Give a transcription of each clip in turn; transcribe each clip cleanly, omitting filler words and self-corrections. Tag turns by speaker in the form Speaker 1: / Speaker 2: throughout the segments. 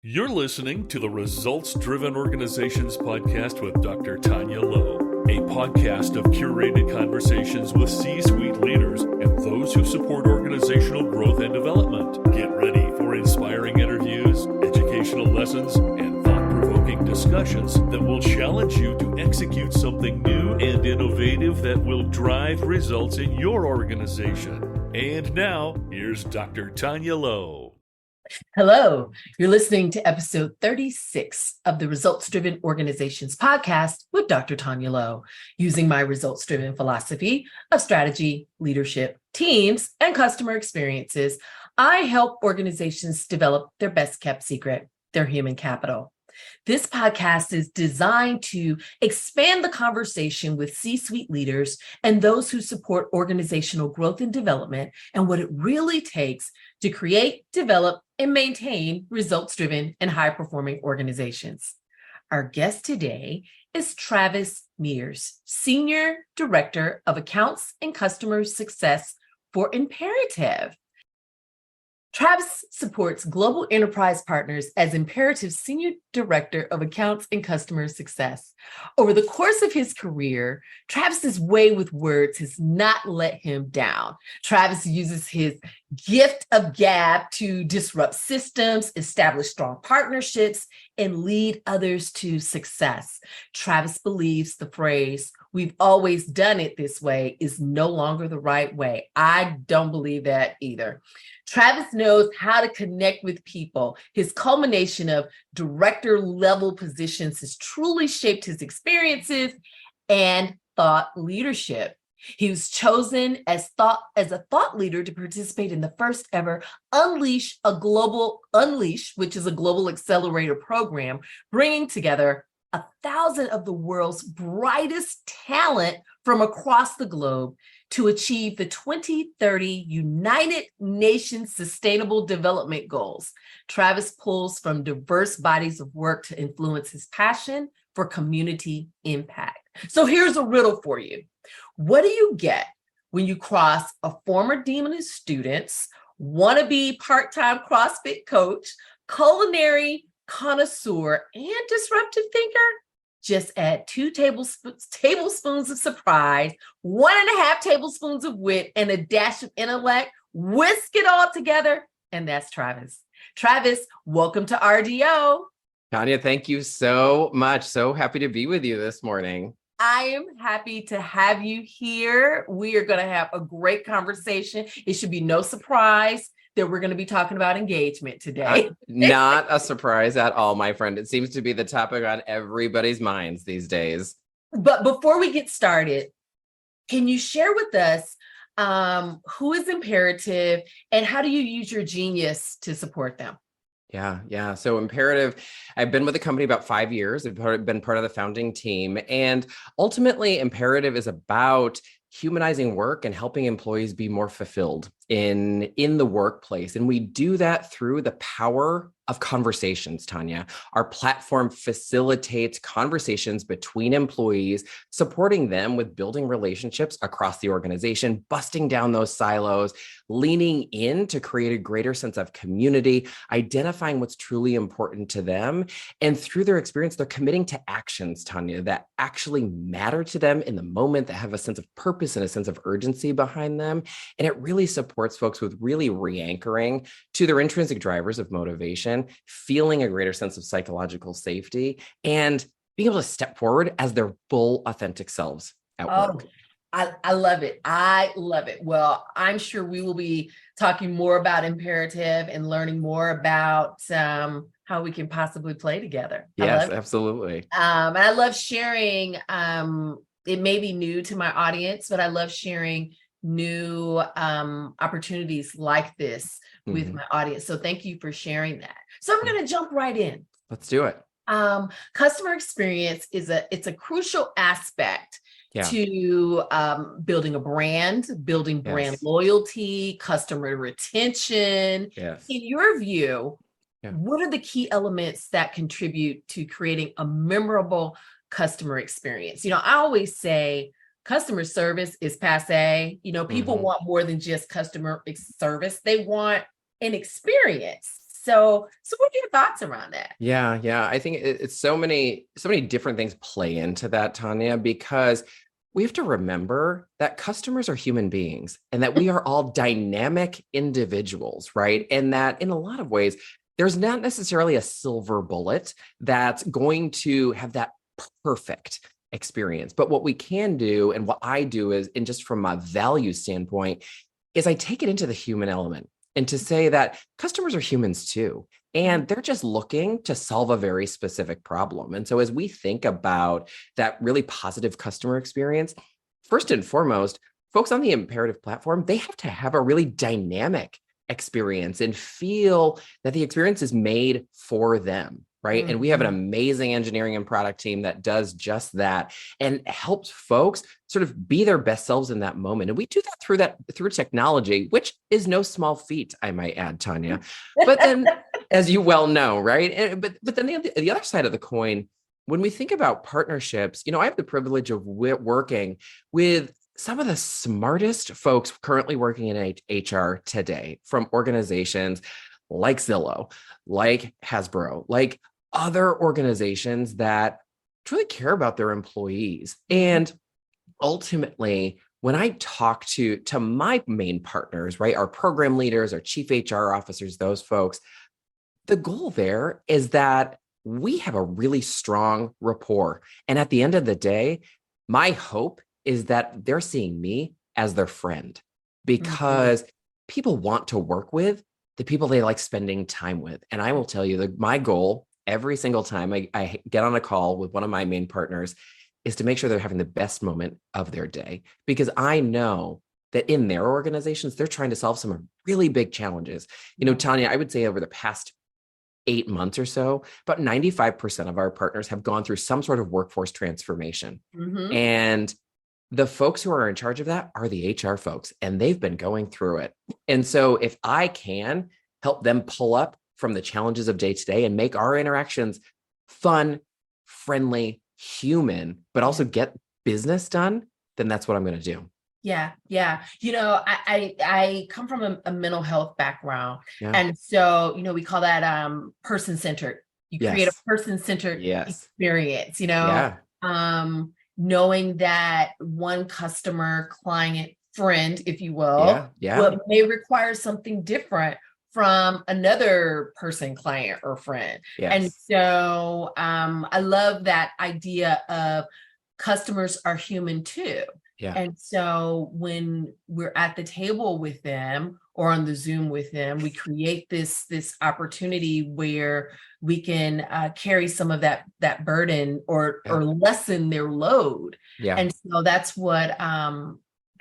Speaker 1: You're listening to the Results Driven Organizations podcast with Dr. Tanya Lowe, a podcast of curated conversations with C-suite leaders and those who support organizational growth and development. Get ready for inspiring interviews, educational lessons, and thought-provoking discussions that will challenge you to execute something new and innovative that will drive results in your organization. And now, here's Dr. Tanya Lowe.
Speaker 2: Hello, you're listening to episode 36 of the Results Driven Organizations podcast with Dr. Tanya Lowe. Using my results driven philosophy of strategy, leadership, teams, and customer experiences, I help organizations develop their best kept secret, their human capital. This podcast is designed to expand the conversation with C-suite leaders and those who support organizational growth and development and what it really takes to create, develop, and maintain results-driven and high-performing organizations. Our guest today is Travis Mears, Senior Director of Accounts and Customer Success for Imperative. Travis supports global enterprise partners as Imperative's Senior Director of Accounts and Customer Success. Over the course of his career, Travis's way with words has not let him down. Travis uses his gift of gab to disrupt systems, establish strong partnerships, and lead others to success. Travis believes the phrase, "We've always done it this way," is no longer the right way. I don't believe that either. Travis knows how to connect with people. His culmination of director level positions has truly shaped his experiences and thought leadership. He was chosen as a thought leader to participate in the first ever Unleash, which is a global accelerator program, bringing together 1,000 of the world's brightest talent from across the globe to achieve the 2030 United Nations Sustainable Development Goals. Travis pulls from diverse bodies of work to influence his passion for community impact. So here's a riddle for you. What do you get when you cross a former dean of students, wannabe part-time CrossFit coach, culinary connoisseur, and disruptive thinker? Just add 2 tablespoons of surprise, 1.5 tablespoons of wit, and a dash of intellect. Whisk it all together, and that's Travis. Travis, welcome to RDO.
Speaker 3: Tanya, thank you so much. So happy to be with you this morning.
Speaker 2: I am happy to have you here. We are going to have a great conversation. It should be no surprise that we're going to be talking about engagement today.
Speaker 3: Not a surprise at all, my friend. It seems to be the topic on everybody's minds these days.
Speaker 2: But before we get started, can you share with us who is Imperative and how do you use your genius to support them?
Speaker 3: Yeah. So Imperative, I've been with the company about 5 years. I've been part of the founding team. And ultimately, Imperative is about humanizing work and helping employees be more fulfilled in the workplace. And we do that through the power of conversations, Tanya. Our platform facilitates conversations between employees, supporting them with building relationships across the organization, busting down those silos, leaning in to create a greater sense of community, identifying what's truly important to them. And through their experience, they're committing to actions, Tanya, that actually matter to them in the moment, that have a sense of purpose and a sense of urgency behind them. And it really supports folks with really re-anchoring to their intrinsic drivers of motivation, feeling a greater sense of psychological safety, and being able to step forward as their full, authentic selves at work.
Speaker 2: I love it. I love it. Well, I'm sure we will be talking more about Imperative and learning more about how we can possibly play together.
Speaker 3: Yes, absolutely.
Speaker 2: And I love sharing, it may be new to my audience, but I love sharing new opportunities like this with my audience. So thank you for sharing that. So I'm going to jump right in.
Speaker 3: Let's do it.
Speaker 2: Customer experience it's a crucial aspect to building a brand, building brand loyalty, customer retention.
Speaker 3: Yes.
Speaker 2: In your view, what are the key elements that contribute to creating a memorable customer experience? I always say customer service is passé. People want more than just customer service. They want an experience. So what are your thoughts around that?
Speaker 3: Yeah. I think it's so many different things play into that, Tanya, because we have to remember that customers are human beings and that we are all dynamic individuals, right? And that in a lot of ways, there's not necessarily a silver bullet that's going to have that perfect experience. But what we can do, and what I do is, and just from a value standpoint, is I take it into the human element and to say that customers are humans too. And they're just looking to solve a very specific problem. And so as we think about that really positive customer experience, first and foremost, folks on the Imperative platform, they have to have a really dynamic experience and feel that the experience is made for them, right? And we have an amazing engineering and product team that does just that and helps folks sort of be their best selves in that moment. And we do that through technology, which is no small feat, I might add, Tanya. But then, as you well know, right? But then the other side of the coin, when we think about partnerships, I have the privilege of working with some of the smartest folks currently working in HR today, from organizations like Zillow, like Hasbro, like other organizations that truly care about their employees. And ultimately, when I talk to my main partners, right, our program leaders, our chief HR officers, those folks, the goal there is that we have a really strong rapport. And at the end of the day, my hope is that they're seeing me as their friend, because people want to work with the people they like spending time with. And I will tell you that my goal every single time I get on a call with one of my main partners is to make sure they're having the best moment of their day, because I know that in their organizations, they're trying to solve some really big challenges. Tanya, I would say over the past 8 months or so, about 95% of our partners have gone through some sort of workforce transformation. And the folks who are in charge of that are the HR folks, and they've been going through it. And so if I can help them pull up from the challenges of day to day and make our interactions fun, friendly, human, but also get business done, then that's what I'm going to do.
Speaker 2: Yeah. I come from a mental health background.
Speaker 3: Yeah.
Speaker 2: And so, we call that person-centered. You create a person-centered experience, knowing that one customer, client, friend, if you will, may require something different from another person, client, or friend. And so I love that idea of customers are human too. And so when we're at the table with them or on the Zoom with them, we create this opportunity where we can carry some of that burden or lessen their load. And so that's what I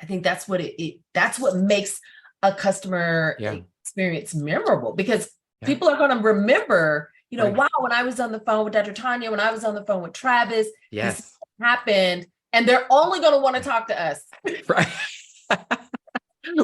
Speaker 2: think that's what makes a customer experience memorable, because people are going to remember, wow, when I was on the phone with Dr. Tanya, when I was on the phone with Travis, this happened. And they're only going to want to talk to us.
Speaker 3: Right.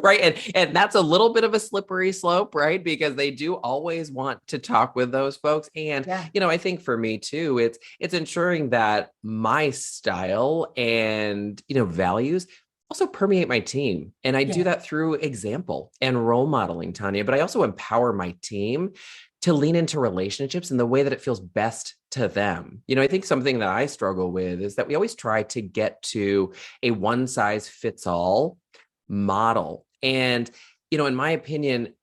Speaker 3: Right. And that's a little bit of a slippery slope, right? Because they do always want to talk with those folks. And, I think for me too, it's ensuring that my style and, values also permeate my team. And I do that through example and role modeling, Tanya, but I also empower my team to lean into relationships in the way that it feels best to them. I think something that I struggle with is that we always try to get to a one size fits all model. And, in my opinion,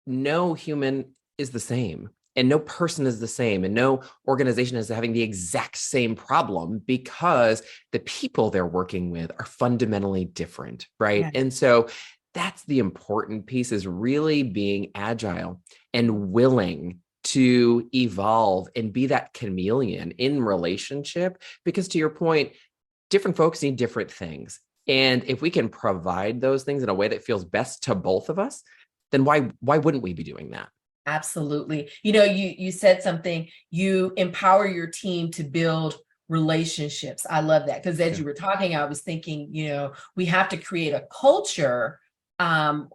Speaker 3: no human is the same, and no person is the same, and no organization is having the exact same problem, because the people they're working with are fundamentally different, right? And so that's the important piece, is really being agile and willing to evolve and be that chameleon in relationship, because to your point, different folks need different things. And if we can provide those things in a way that feels best to both of us, then why wouldn't we be doing that?
Speaker 2: Absolutely. You said something, you empower your team to build relationships. I love that, because as you were talking, I was thinking, we have to create a culture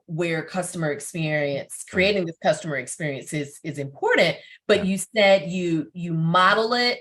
Speaker 2: where creating this customer experience is important, but you said you model it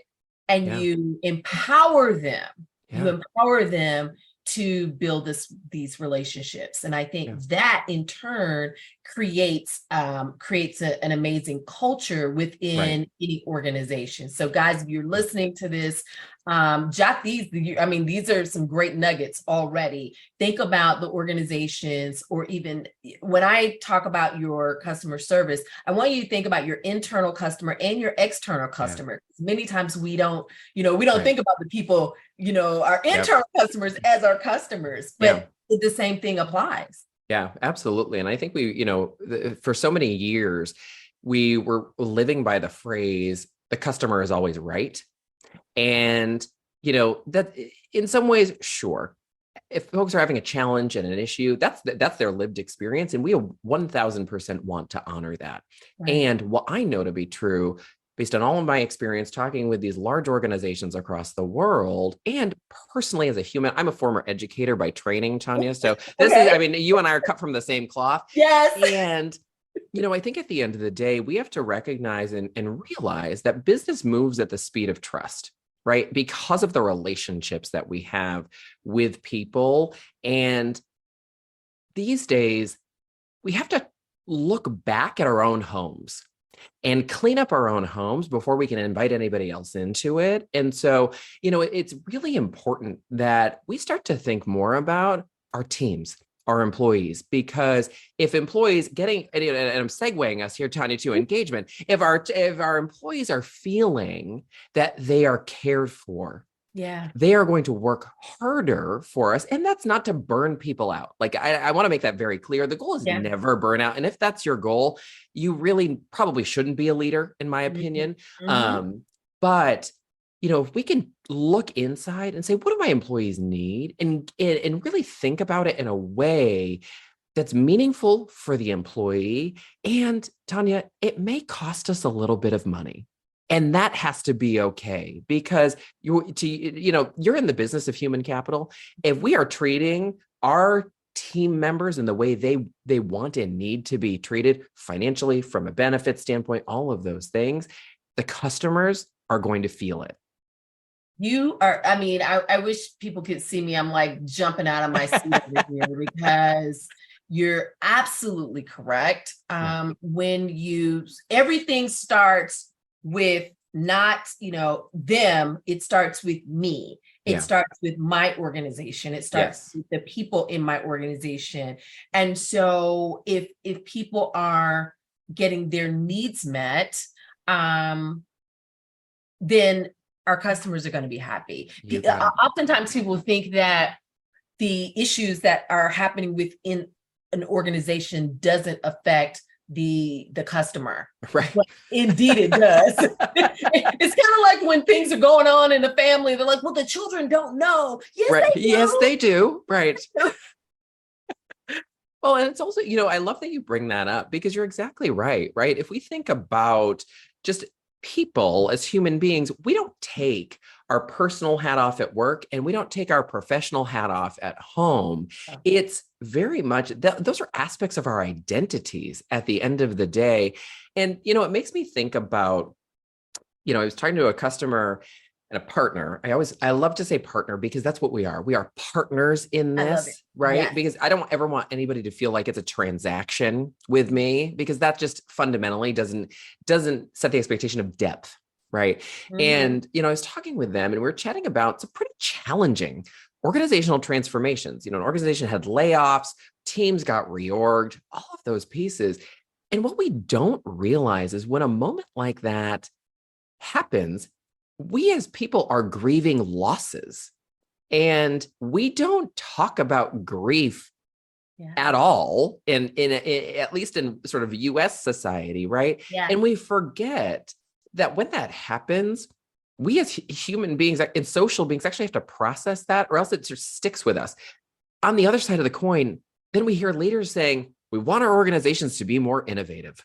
Speaker 2: and you empower them. You empower them to build these relationships. And I think
Speaker 3: Yeah.
Speaker 2: that in turn creates an amazing culture within any organization. So guys, if you're listening to this, jot these, I mean, these are some great nuggets already. Think about the organizations, or even when I talk about your customer service, I want you to think about your internal customer and your external customer. Many times we don't think about the people, our internal customers as our customers, but the same thing applies.
Speaker 3: Yeah, absolutely. And I think for so many years, we were living by the phrase, the customer is always right. And, that in some ways, sure, if folks are having a challenge and an issue, that's their lived experience. And we 1000% want to honor that. Right. And what I know to be true, based on all of my experience talking with these large organizations across the world, and personally as a human, I'm a former educator by training, Tanya. So this is, you and I are cut from the same cloth.
Speaker 2: Yes.
Speaker 3: And, I think at the end of the day, we have to recognize and realize that business moves at the speed of trust, right? Because of the relationships that we have with people. And these days, we have to look back at our own homes and clean up our own homes before we can invite anybody else into it. And so, it's really important that we start to think more about our teams, our employees, because if employees and I'm segueing us here, Tanya, to engagement, if our employees are feeling that they are cared for, they are going to work harder for us. And that's not to burn people out. Like, I want to make that very clear. The goal is never burn out. And if that's your goal, you really probably shouldn't be a leader, in my opinion. Mm-hmm. But, if we can look inside and say, what do my employees need? And really think about it in a way that's meaningful for the employee. And Tanya, it may cost us a little bit of money. And that has to be okay, because you're in the business of human capital. If we are treating our team members in the way they want and need to be treated financially, from a benefit standpoint, all of those things, the customers are going to feel it.
Speaker 2: You are, I wish people could see me. I'm like jumping out of my seat over here, because you're absolutely correct. Everything starts with not, them, it starts with me. It starts with my organization. It starts with the people in my organization. And so if people are getting their needs met, then our customers are going to be happy. Oftentimes people think that the issues that are happening within an organization doesn't affect the customer.
Speaker 3: Right.
Speaker 2: But indeed it does. It's kind of like when things are going on in the family, they're like, well, the children don't know. Yes, they do.
Speaker 3: Yes, they do. Right. Well, and it's also, I love that you bring that up, because you're exactly right? If we think about just people as human beings, we don't take our personal hat off at work and we don't take our professional hat off at home. It's very much, those are aspects of our identities at the end of the day. And, it makes me think about, I was talking to a customer and a partner. I love to say partner, because that's what we are. We are partners in this, right? Yes. Because I don't ever want anybody to feel like it's a transaction with me, because that just fundamentally doesn't set the expectation of depth, right? Mm-hmm. And, I was talking with them and we were chatting about some pretty challenging organizational transformations. An organization had layoffs, teams got reorged, all of those pieces. And what we don't realize is when a moment like that happens, we as people are grieving losses, and we don't talk about grief at all in at least in sort of US society, right? Yeah. And we forget that when that happens, we as human beings and social beings actually have to process that, or else it just sticks with us. On the other side of the coin, then we hear leaders saying, we want our organizations to be more innovative.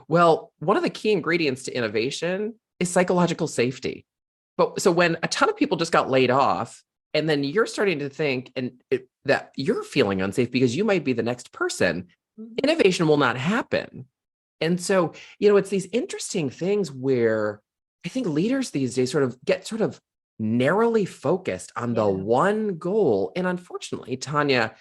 Speaker 3: Well, one of the key ingredients to innovation is psychological safety. But so when a ton of people just got laid off, and then you're starting to think that you're feeling unsafe because you might be the next person, innovation will not happen. And so, it's these interesting things where I think leaders these days get narrowly focused on the one goal. And unfortunately, Tanya,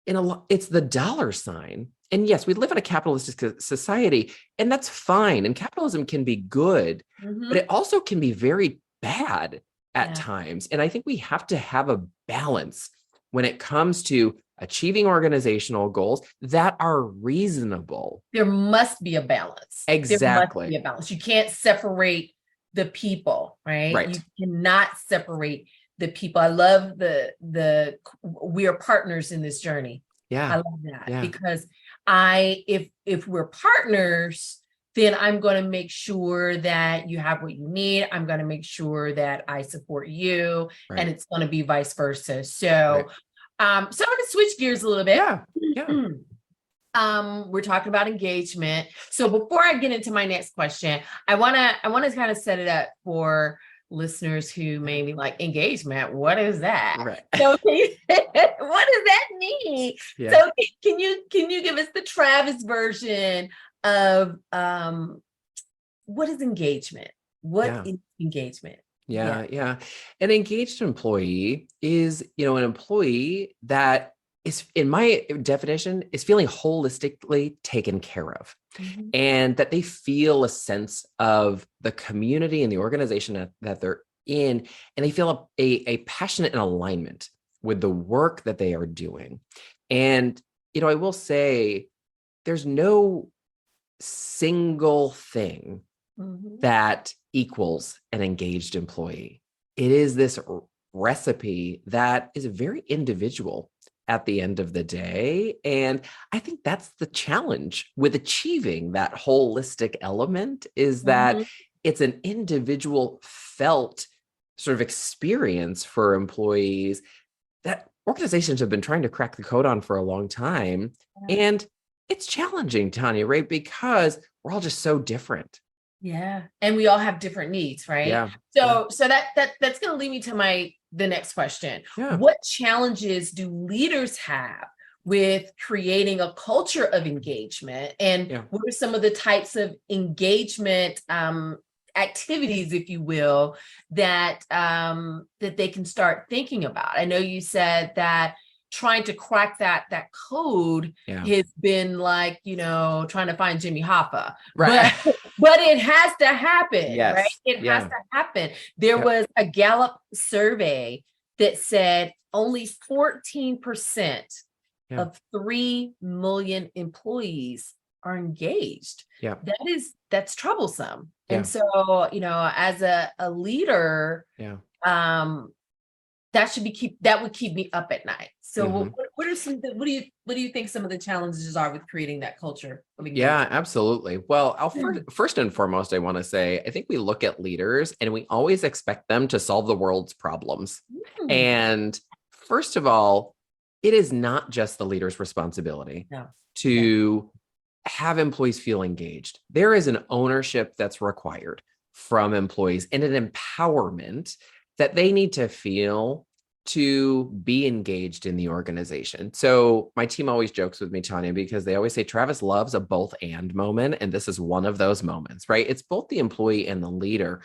Speaker 3: it's the dollar sign. And yes, we live in a capitalistic society, and that's fine. And capitalism can be good, but it also can be very bad at times. And I think we have to have a balance when it comes to achieving organizational goals that are reasonable.
Speaker 2: There must be a balance.
Speaker 3: Exactly.
Speaker 2: There must be a balance. You can't separate the people, right? You cannot separate the people. I love the we are partners in this journey.
Speaker 3: Yeah.
Speaker 2: I love that because if we're partners, then I'm going to make sure that you have what you need. I'm going to make sure that I support you, and it's going to be vice versa. So, so I'm going to switch gears a little bit. We're talking about engagement. So before I get into my next question, I want to kind of set it up for listeners who may be like, engagement, what is that? So what does that mean? So can you give us the Travis version of what is engagement? What is engagement?
Speaker 3: An engaged employee is, an employee that is, in my definition, is feeling holistically taken care of, and that they feel a sense of the community and the organization that they're in, and they feel a passionate and alignment with the work that they are doing. And, I will say there's no single thing that equals an engaged employee. It is this recipe that is very individual at the end of the day. And I think that's the challenge with achieving that holistic element, is that it's an individual felt sort of experience for employees that organizations have been trying to crack the code on for a long time. And it's challenging, Tanya, right? Because we're all just so different.
Speaker 2: Yeah. And we all have different needs, right? So that's going to lead me to the next question. What challenges do leaders have with creating a culture of engagement? And what are some of the types of engagement activities, if you will, that they can start thinking about? I know you said that trying to crack that code has been like, trying to find Jimmy Hoffa. But it has to happen, right? It has to happen. There was a Gallup survey that said only 14% of 3 million employees are engaged. That's troublesome. And so, as a leader, that would keep me up at night. So what do you think some of the challenges are with creating that culture of engagement?
Speaker 3: Yeah, absolutely. Well, first and foremost, I want to say, I think we look at leaders and we always expect them to solve the world's problems. And first of all, it is not just the leader's responsibility to have employees feel engaged. There is an ownership that's required from employees and an empowerment that they need to feel to be engaged in the organization. So my team always jokes with me, Tanya, because they always say Travis loves a both and moment. And this is one of those moments, right? It's both the employee and the leader.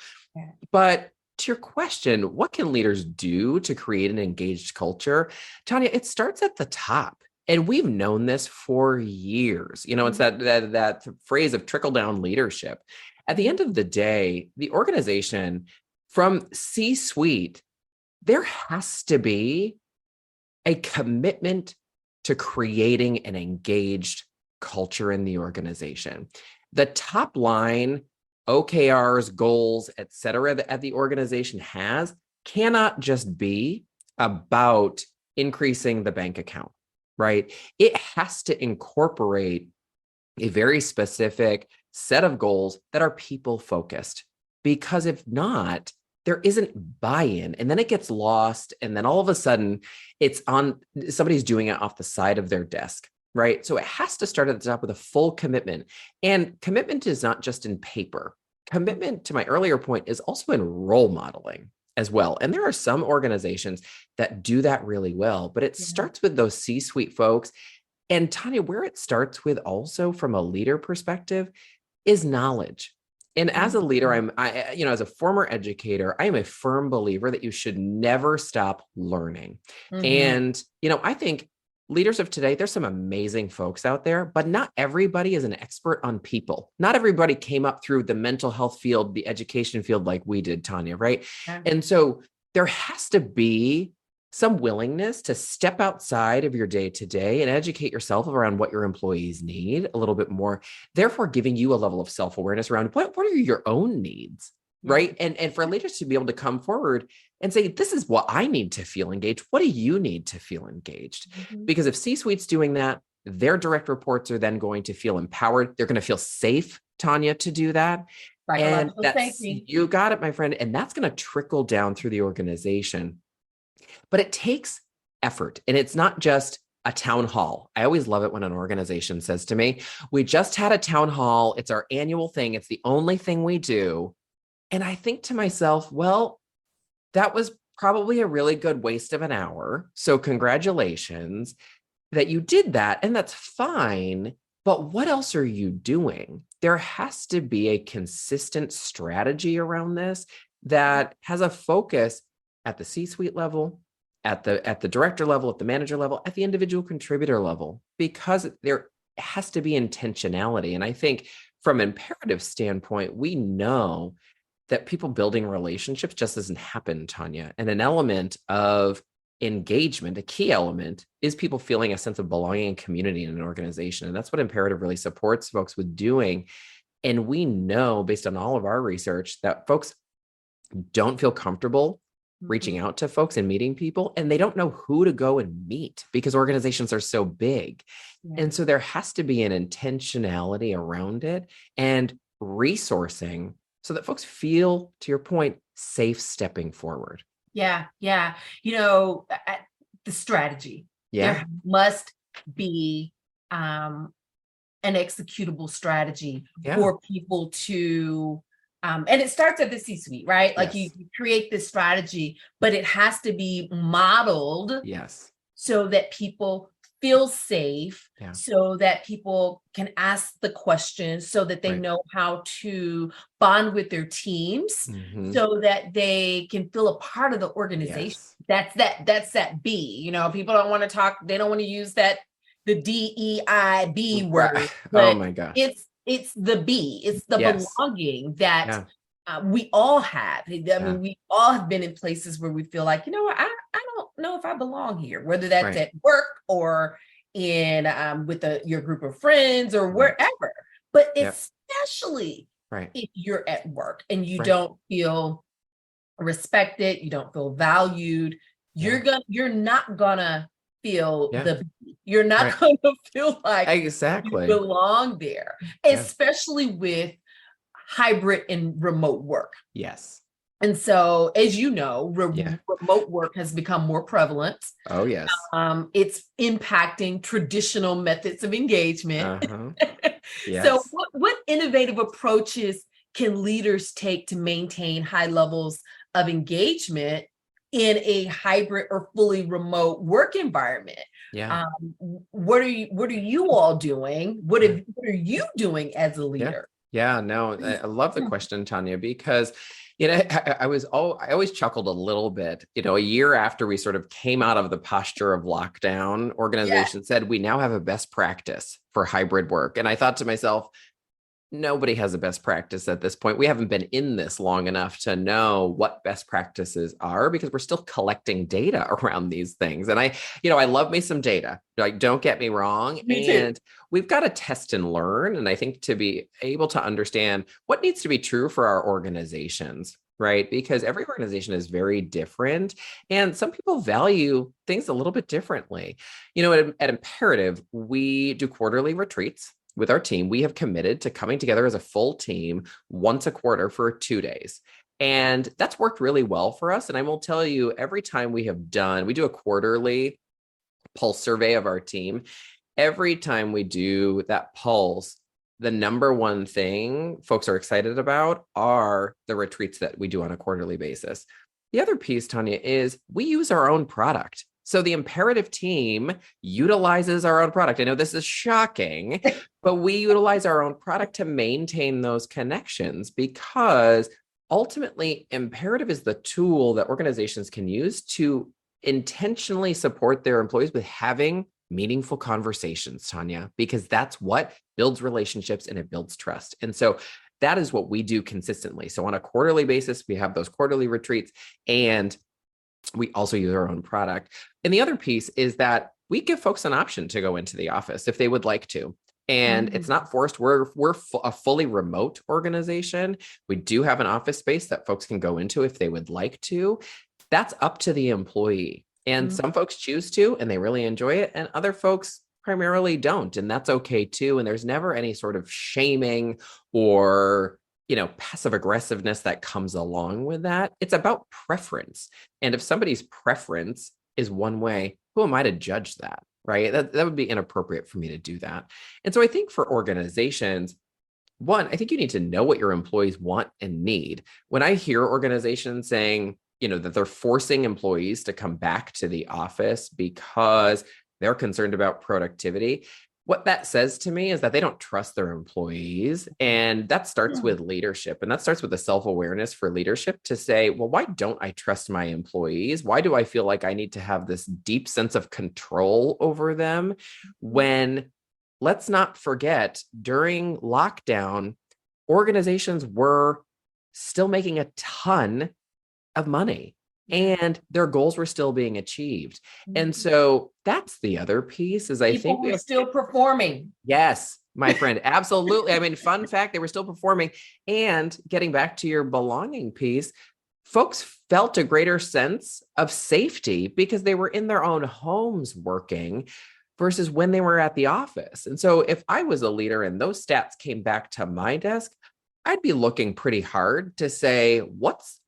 Speaker 3: But to your question, what can leaders do to create an engaged culture? Tanya, it starts at the top. And we've known this for years. It's that phrase of trickle down leadership. At the end of the day, the organization, from C-suite, there has to be a commitment to creating an engaged culture in the organization. The top line, OKRs, goals, et cetera, that the organization has cannot just be about increasing the bank account, right? It has to incorporate a very specific set of goals that are people focused, because if not, there isn't buy-in, and then it gets lost. And then all of a sudden somebody's doing it off the side of their desk, right? So it has to start at the top with a full commitment. And commitment is not just in paper. Commitment, to my earlier point, is also in role modeling as well. And there are some organizations that do that really well, but it starts with those C-suite folks. And Tanya, where it starts with also from a leader perspective is knowledge. And as a leader, as a former educator, I am a firm believer that you should never stop learning. And, I think leaders of today, there's some amazing folks out there, but not everybody is an expert on people. Not everybody came up through the mental health field, the education field like we did, Tanya, right?
Speaker 2: Yeah.
Speaker 3: And so there has to be some willingness to step outside of your day-to-day and educate yourself around what your employees need a little bit more, therefore giving you a level of self-awareness around what are your own needs, right? And for leaders to be able to come forward and say, this is what I need to feel engaged. What do you need to feel engaged? Because if C-suite's doing that, their direct reports are then going to feel empowered. They're going to feel safe, Tanya, to do that. And you got it, my friend. And that's going to trickle down through the organization. But it takes effort. And it's not just a town hall. I always love it when an organization says to me, we just had a town hall. It's our annual thing. It's the only thing we do. And I think to myself, well, that was probably a really good waste of an hour. So congratulations that you did that. And that's fine. But what else are you doing? There has to be a consistent strategy around this that has a focus at the C-suite level, at the director level, at the manager level, at the individual contributor level, because there has to be intentionality. And I think from an imperative standpoint, we know that people building relationships just doesn't happen, Tanya. And an element of engagement, a key element, is people feeling a sense of belonging and community in an organization. And that's what imperative really supports folks with doing. And we know, based on all of our research, that folks don't feel comfortable reaching out to folks and meeting people, and they don't know who to go and meet because organizations are so big. And so there has to be an intentionality around it and resourcing so that folks feel, to your point, safe stepping forward.
Speaker 2: Yeah. The strategy. There must be an executable strategy for people to, and it starts at the C-suite, right? Like you create this strategy, but it has to be modeled so that people feel safe, so that people can ask the questions, so that they know how to bond with their teams, so that they can feel a part of the organization. That's that B. People don't want to talk, they don't want to use the DEIB word.
Speaker 3: Oh my gosh.
Speaker 2: It's the B. It's the belonging that we all have. I mean, we all have been in places where we feel like, I don't know if I belong here, whether that's at work or in with your group of friends or wherever. But especially if you're at work and you don't feel respected, you don't feel valued, you're not gonna feel you're not gonna feel like you belong there, especially with hybrid and remote work. And so, as you know, remote work has become more prevalent.
Speaker 3: Oh, yes.
Speaker 2: It's impacting traditional methods of engagement. So what innovative approaches can leaders take to maintain high levels of engagement in a hybrid or fully remote work environment? What are you all doing? What are you doing as a leader?
Speaker 3: I love the question, Tanya, because I always chuckled a little bit. A year after we sort of came out of the posture of lockdown, organizations said we now have a best practice for hybrid work. And I thought to myself, nobody has a best practice at this point. We haven't been in this long enough to know what best practices are because we're still collecting data around these things. And I love me some data. Like, don't get me wrong. And we've got to test and learn. And I think to be able to understand what needs to be true for our organizations, right? Because every organization is very different. And some people value things a little bit differently. At Imperative, we do quarterly retreats. With our team, we have committed to coming together as a full team once a quarter for 2 days. And that's worked really well for us. And I will tell you, every time we do a quarterly pulse survey of our team. Every time we do that pulse, the number one thing folks are excited about are the retreats that we do on a quarterly basis. The other piece, Tanya, is we use our own product. So the imperative team utilizes our own product. I know this is shocking, but we utilize our own product to maintain those connections, because ultimately imperative is the tool that organizations can use to intentionally support their employees with having meaningful conversations, Tanya, because that's what builds relationships and it builds trust. And so that is what we do consistently. So on a quarterly basis, we have those quarterly retreats, and we also use our own product. And the other piece is that we give folks an option to go into the office if they would like to. And it's not forced. We're a fully remote organization. We do have an office space that folks can go into if they would like to. That's up to the employee. And some folks choose to, and they really enjoy it. And other folks primarily don't. And that's okay too. And there's never any sort of shaming or, passive aggressiveness that comes along with that. It's about preference. And if somebody's preference is one way, who am I to judge that? Right? That would be inappropriate for me to do that. And so I think for organizations, one, I think you need to know what your employees want and need. When I hear organizations saying, that they're forcing employees to come back to the office because they're concerned about productivity, what that says to me is that they don't trust their employees. And that starts with leadership. And that starts with a self-awareness for leadership to say, well, why don't I trust my employees? Why do I feel like I need to have this deep sense of control over them when, let's not forget, during lockdown, organizations were still making a ton of money and their goals were still being achieved. And so that's the other piece is I think
Speaker 2: we're still performing.
Speaker 3: Yes, my friend. Absolutely. I mean, fun fact, they were still performing. And getting back to your belonging piece, folks felt a greater sense of safety because they were in their own homes working versus when they were at the office. And so if I was a leader and those stats came back to my desk, I'd be looking pretty hard to say, what's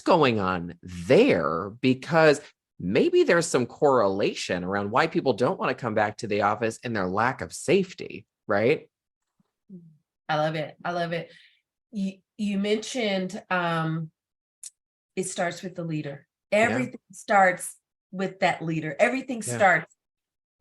Speaker 3: going on there? Because maybe there's some correlation around why people don't want to come back to the office and their lack of safety, right?
Speaker 2: I love it. I love it. You mentioned it starts with the leader. Everything starts with that leader. Everything starts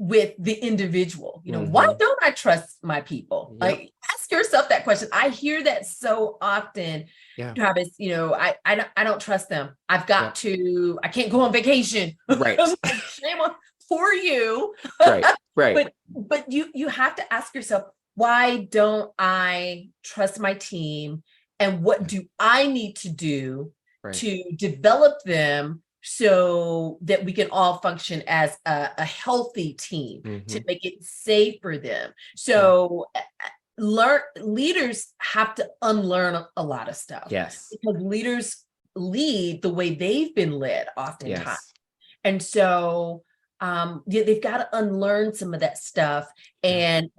Speaker 2: with the individual. Why don't I trust my people? Like, ask yourself that question. I hear that so often, Travis. I don't trust them. I've got to. I can't go on vacation.
Speaker 3: Right.
Speaker 2: Shame on for you.
Speaker 3: Right.
Speaker 2: But you have to ask yourself, why don't I trust my team? And what do I need to do to develop them so that we can all function as a healthy team to make it safe for them? So leaders have to unlearn a lot of stuff.
Speaker 3: Yes.
Speaker 2: Because leaders lead the way they've been led oftentimes. Yes. And so they've got to unlearn some of that stuff and,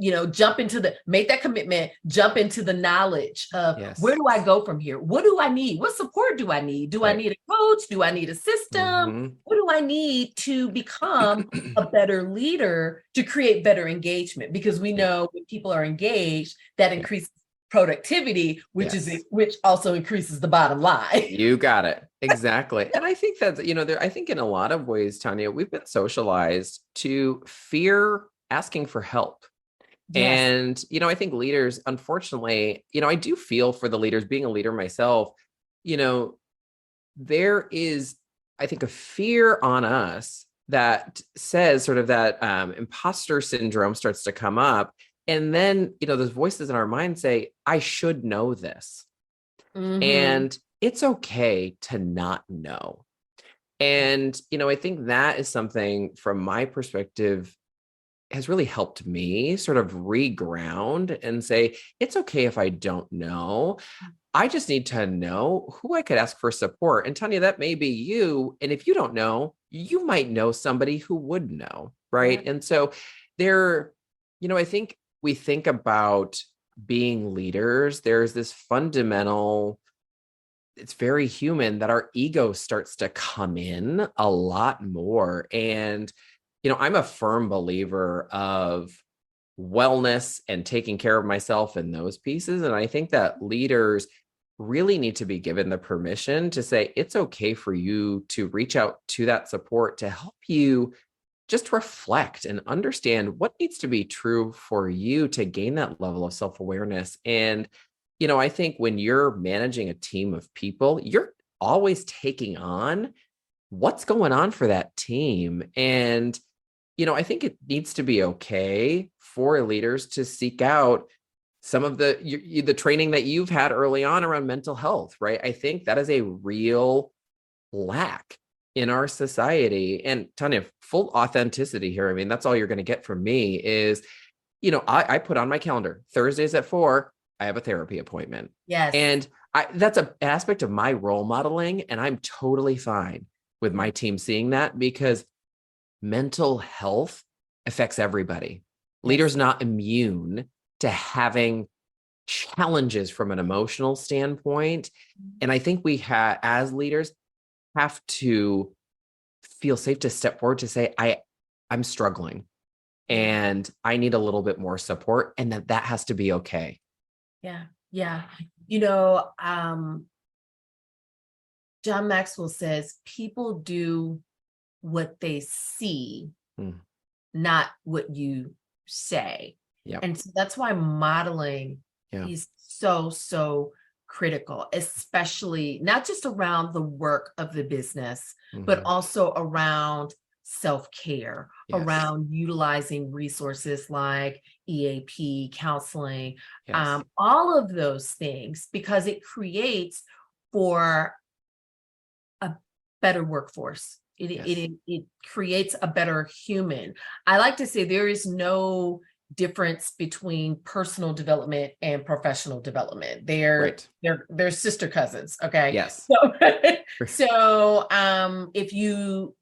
Speaker 2: make that commitment, jump into the knowledge of where do I go from here? What do I need? What support do I need? Do I need a coach? Do I need a system? What do I need to become a better leader to create better engagement? Because we know when people are engaged, that increases productivity, which also increases the bottom line. You
Speaker 3: got it. Exactly. And I think that, I think in a lot of ways, Tanya, we've been socialized to fear asking for help. Yes. And, I think leaders, unfortunately, I do feel for the leaders. Being a leader myself, there is, I think, a fear on us that says sort of that imposter syndrome starts to come up. And then, those voices in our mind say, I should know this. And it's okay to not know. And, I think that is something from my perspective has really helped me sort of reground and say, it's okay if I don't know. I just need to know who I could ask for support. And Tanya, that may be you. And if you don't know, you might know somebody who would know. Right. And so I think we think about being leaders, there's this fundamental, it's very human that our ego starts to come in a lot more. And, I'm a firm believer of wellness and taking care of myself in those pieces. And I think that leaders really need to be given the permission to say, it's okay for you to reach out to that support to help you just reflect and understand what needs to be true for you to gain that level of self-awareness. And, I think when you're managing a team of people, you're always taking on what's going on for that team. And, I think it needs to be okay for leaders to seek out some of the training that you've had early on around mental health, right? I think that is a real lack in our society. And Tanya, full authenticity here. I mean, that's all you're going to get from me is, I put on my calendar Thursdays at 4, I have a therapy appointment.
Speaker 2: Yes.
Speaker 3: And that's an aspect of my role modeling. And I'm totally fine with my team seeing that because mental health affects everybody. Leaders not immune to having challenges from an emotional standpoint. And I think we as leaders have to feel safe to step forward to say, I'm struggling and I need a little bit more support, and that has to be okay.
Speaker 2: Yeah. Yeah. John Maxwell says people do what they see, not what you say.
Speaker 3: Yep.
Speaker 2: And so that's why modeling is so critical, especially not just around the work of the business, but also around self-care, around utilizing resources like EAP, counseling, all of those things, because it creates for a better workforce. It creates a better human. I like to say there is no difference between personal development and professional development. They're sister cousins. Okay.
Speaker 3: Yes.
Speaker 2: So if you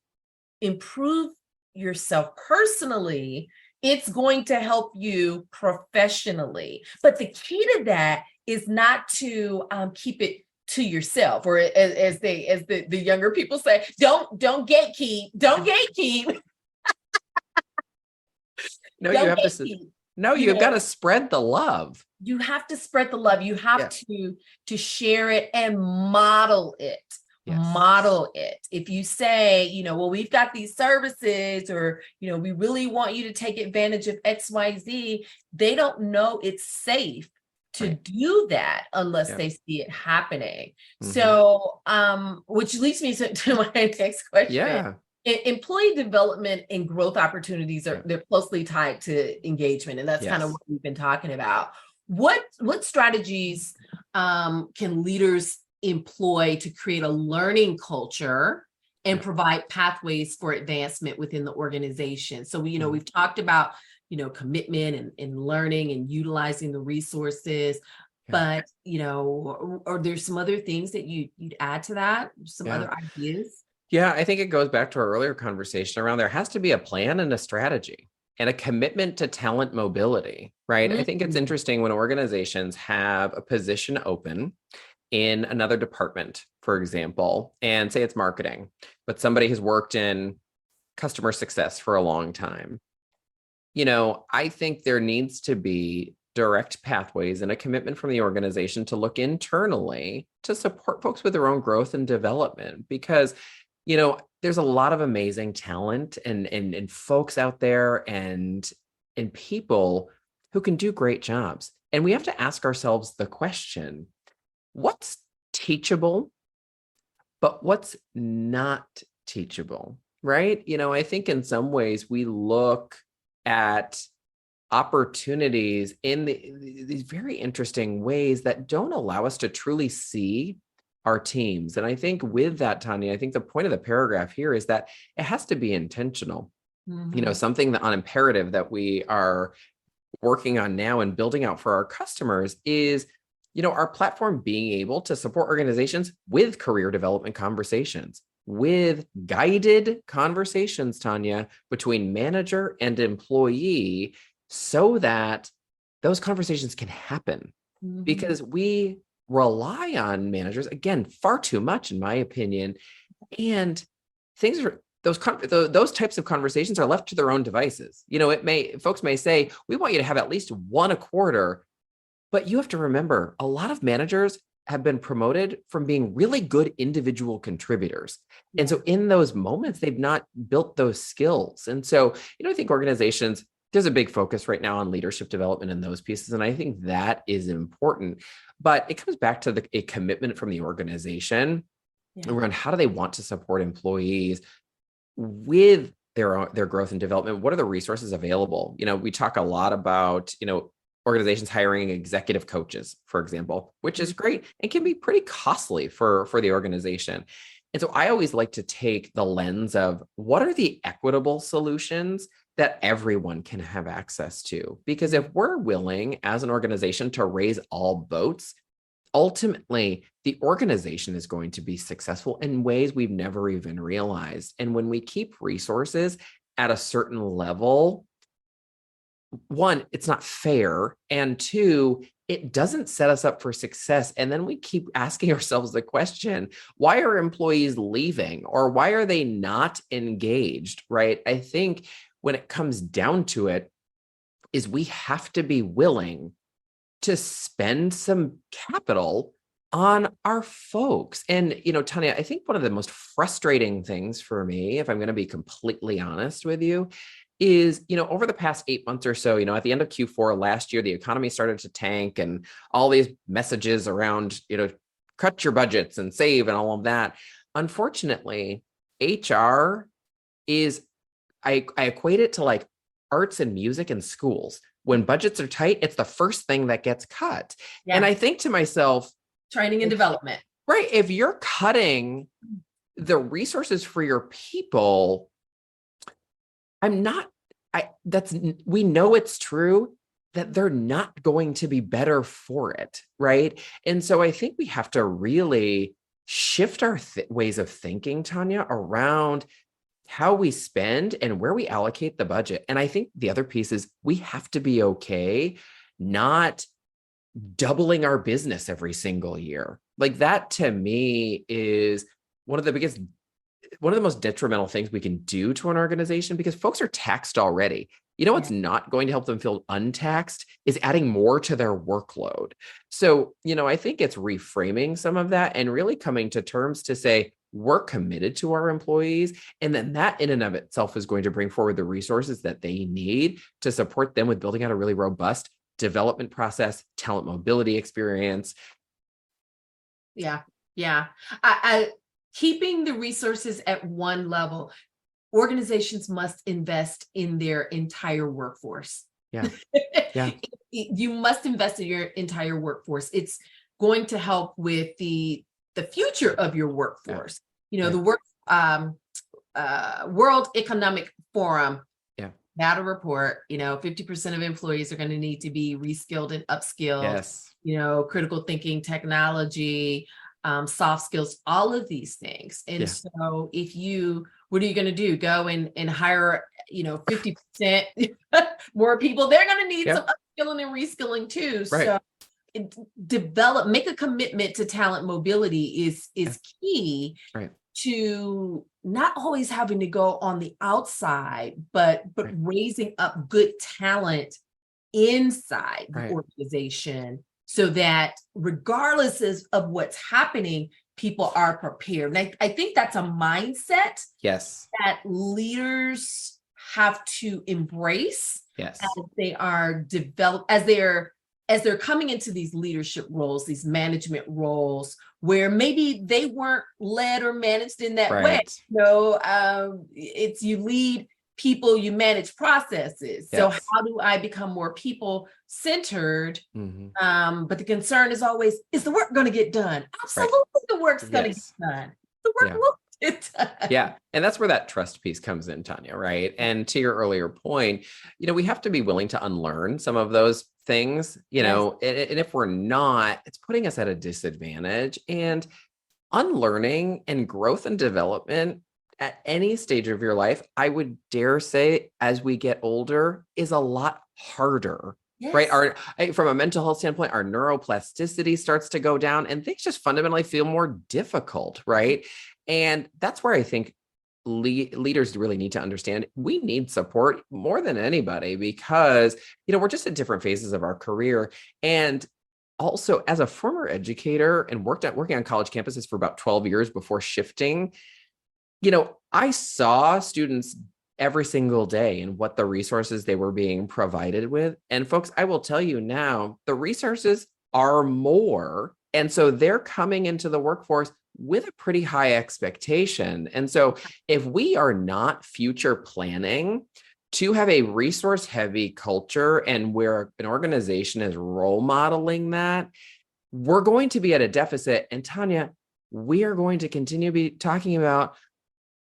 Speaker 2: improve yourself personally, it's going to help you professionally. But the key to that is not to keep it to yourself, or as the younger people say, don't gatekeep.
Speaker 3: No, you have to. No, you've got to spread the love.
Speaker 2: You have to spread the love. You have to share it and model it. Model it. If you say, well, we've got these services, or, we really want you to take advantage of XYZ, they don't know it's safe to do that unless they see it happening. So, which leads me to my next question.
Speaker 3: Yeah.
Speaker 2: Employee development and growth opportunities they're closely tied to engagement. And that's kind of what we've been talking about. What strategies can leaders employ to create a learning culture and provide pathways for advancement within the organization? So we've talked about, commitment and learning and utilizing the resources, but, are there some other things that you'd add to that? Some other ideas?
Speaker 3: Yeah, I think it goes back to our earlier conversation around there has to be a plan and a strategy and a commitment to talent mobility, right? I think it's interesting when organizations have a position open in another department, for example, and say it's marketing, but somebody has worked in customer success for a long time. I think there needs to be direct pathways and a commitment from the organization to look internally to support folks with their own growth and development, because there's a lot of amazing talent and folks out there and people who can do great jobs. And we have to ask ourselves the question, what's teachable, but what's not teachable, right? I think in some ways we look at opportunities in these very interesting ways that don't allow us to truly see our teams. And I think with that, Tanya, I think the point of the paragraph here is that it has to be intentional. Something that on imperative that we are working on now and building out for our customers is, our platform being able to support organizations with career development conversations, with guided conversations, Tanya, between manager and employee, so that those conversations can happen. Because we rely on managers, again, far too much, in my opinion. And those types of conversations are left to their own devices. Folks may say, we want you to have at least one a quarter, but you have to remember, a lot of managers have been promoted from being really good individual contributors. And so in those moments, they've not built those skills. And so, I think organizations, there's a big focus right now on leadership development and those pieces. And I think that is important, but it comes back to a commitment from the organization around how do they want to support employees with their growth and development. What are the resources available? We talk a lot about, organizations hiring executive coaches, for example, which is great and can be pretty costly for the organization. And so I always like to take the lens of what are the equitable solutions that everyone can have access to? Because if we're willing as an organization to raise all boats, ultimately the organization is going to be successful in ways we've never even realized. And when we keep resources at a certain level, one, it's not fair. And two, it doesn't set us up for success. And then we keep asking ourselves the question, why are employees leaving or why are they not engaged, right? I think when it comes down to it is we have to be willing to spend some capital on our folks. And, Tanya, I think one of the most frustrating things for me, if I'm going to be completely honest with you, is, over the past 8 months or so, at the end of Q4 last year, the economy started to tank and all these messages around, cut your budgets and save and all of that. Unfortunately, HR is, I equate it to like arts and music in schools. When budgets are tight, it's the first thing that gets cut. Yeah. And I think to myself,
Speaker 2: training and development,
Speaker 3: right? If you're cutting the resources for your people, we know it's true that they're not going to be better for it, right? And so I think we have to really shift our ways of thinking, Tanya, around how we spend and where we allocate the budget. And I think the other piece is we have to be okay not doubling our business every single year. Like that to me is one of the most detrimental things we can do to an organization because folks are taxed already. What's not going to help them feel untaxed is adding more to their workload. So, I think it's reframing some of that and really coming to terms to say, we're committed to our employees. And then that in and of itself is going to bring forward the resources that they need to support them with building out a really robust development process, talent mobility experience.
Speaker 2: Yeah. I keeping the resources at one level, organizations must invest in their entire workforce.
Speaker 3: Yeah.
Speaker 2: You must invest in your entire workforce. It's going to help with the future of your workforce. The World Economic Forum had a report, 50% of employees are going to need to be reskilled and upskilled.
Speaker 3: Yes.
Speaker 2: Critical thinking, technology, soft skills, all of these things. And so what are you going to do? Go and hire, 50% more people? They're going to need some upskilling and reskilling too.
Speaker 3: Right.
Speaker 2: So make a commitment to talent mobility is key to not always having to go on the outside, but raising up good talent inside the organization so that regardless of what's happening, people are prepared. And I think that's a mindset that leaders have to embrace as they are as they're coming into these leadership roles, these management roles, where maybe they weren't led or managed in that way. It's you lead people, you manage processes. So how do I become more people-centered? But the concern is always, is the work going to get done? Absolutely, the work's going to get done. The work will get done.
Speaker 3: Yeah. And that's where that trust piece comes in, Tanya, right? And to your earlier point, we have to be willing to unlearn some of those things, and if we're not, it's putting us at a disadvantage. And unlearning and growth and development at any stage of your life, I would dare say, as we get older, is a lot harder. Right. From a mental health standpoint, our neuroplasticity starts to go down and things just fundamentally feel more difficult. Right. And that's where I think leaders really need to understand we need support more than anybody because, we're just at different phases of our career. And also, as a former educator and working on college campuses for about 12 years before shifting, I saw students every single day and what the resources they were being provided with. And folks, I will tell you now, the resources are more. And so they're coming into the workforce with a pretty high expectation. And so if we are not future planning to have a resource heavy culture and where an organization is role modeling that, we're going to be at a deficit. And Tanya, we are going to continue to be talking about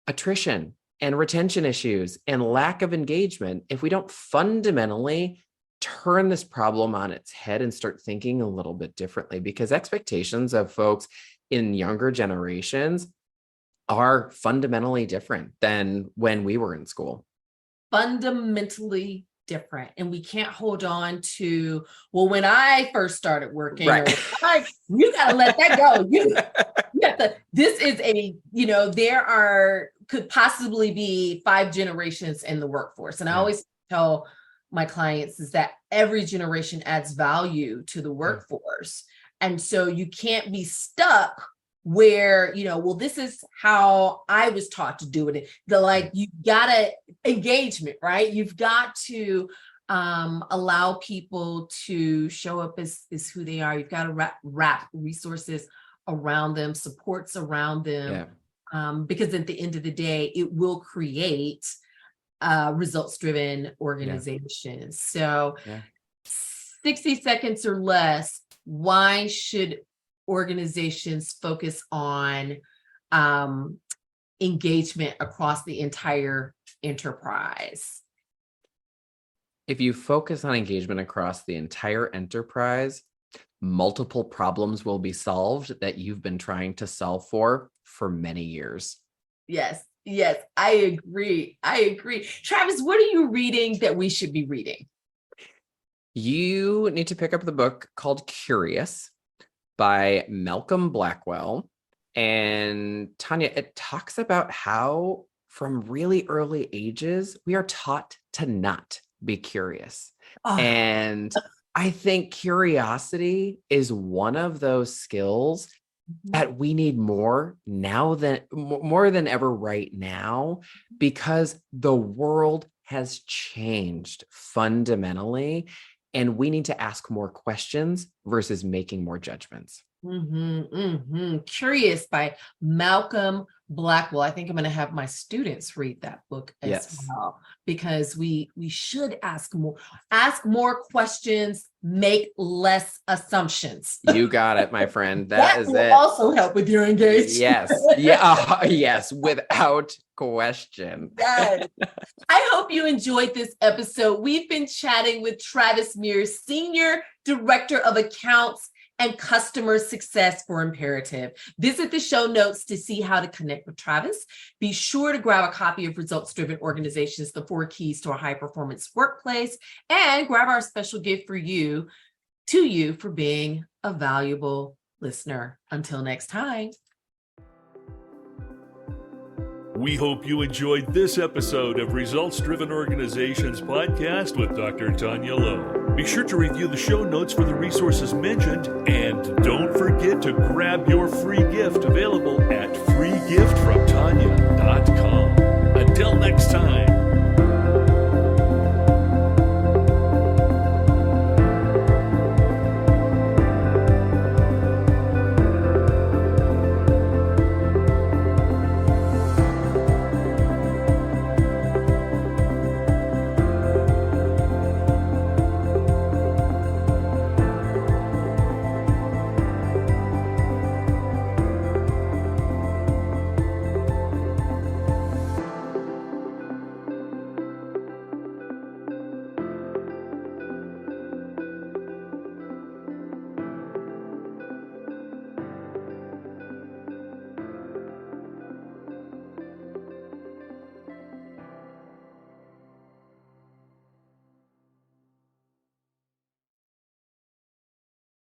Speaker 3: attrition and retention issues and lack of engagement if we don't fundamentally turn this problem on its head and start thinking a little bit differently, because expectations of folks in younger generations are fundamentally different than when we were in school.
Speaker 2: Fundamentally different. And we can't hold on to, well, when I first started working,
Speaker 3: right.
Speaker 2: You got to let that go. You have to, this is could possibly be 5 generations in the workforce. And I always tell my clients is that every generation adds value to the workforce. And so you can't be stuck where, this is how I was taught to do it. You've got to engagement, right? You've got to allow people to show up as who they are. You've got to wrap resources around them, supports around them, because at the end of the day, it will create results-driven organizations. So 60 seconds or less, why should organizations focus on engagement across the entire enterprise?
Speaker 3: If you focus on engagement across the entire enterprise, multiple problems will be solved that you've been trying to solve for many years.
Speaker 2: Yes, I agree. Travis, what are you reading that we should be reading?
Speaker 3: You need to pick up the book called Curious by Malcolm Blackwell. And Tanya, it talks about how from really early ages, we are taught to not be curious. And I think curiosity is one of those skills that we need more than ever right now, because the world has changed fundamentally. And we need to ask more questions versus making more judgments.
Speaker 2: Curious by Malcolm Blackwell. I think I'm going to have my students read that book as well, because we should ask more questions, make less assumptions.
Speaker 3: You got it, my friend. That is
Speaker 2: will
Speaker 3: it.
Speaker 2: Also help with your engagement.
Speaker 3: Yes. Yes, without question.
Speaker 2: Yes. I hope you enjoyed this episode. We've been chatting with Travis Mears, Senior Director of Accounts and Customer Success for Imperative. Visit the show notes to see how to connect with Travis. Be sure to grab a copy of Results Driven Organizations, the 4 Keys to a High Performance Workplace, and grab our special gift for you for being a valuable listener. Until next time.
Speaker 1: We hope you enjoyed this episode of Results Driven Organizations podcast with Dr. Tanya Lowe. Be sure to review the show notes for the resources mentioned, and don't forget to grab your free gift available at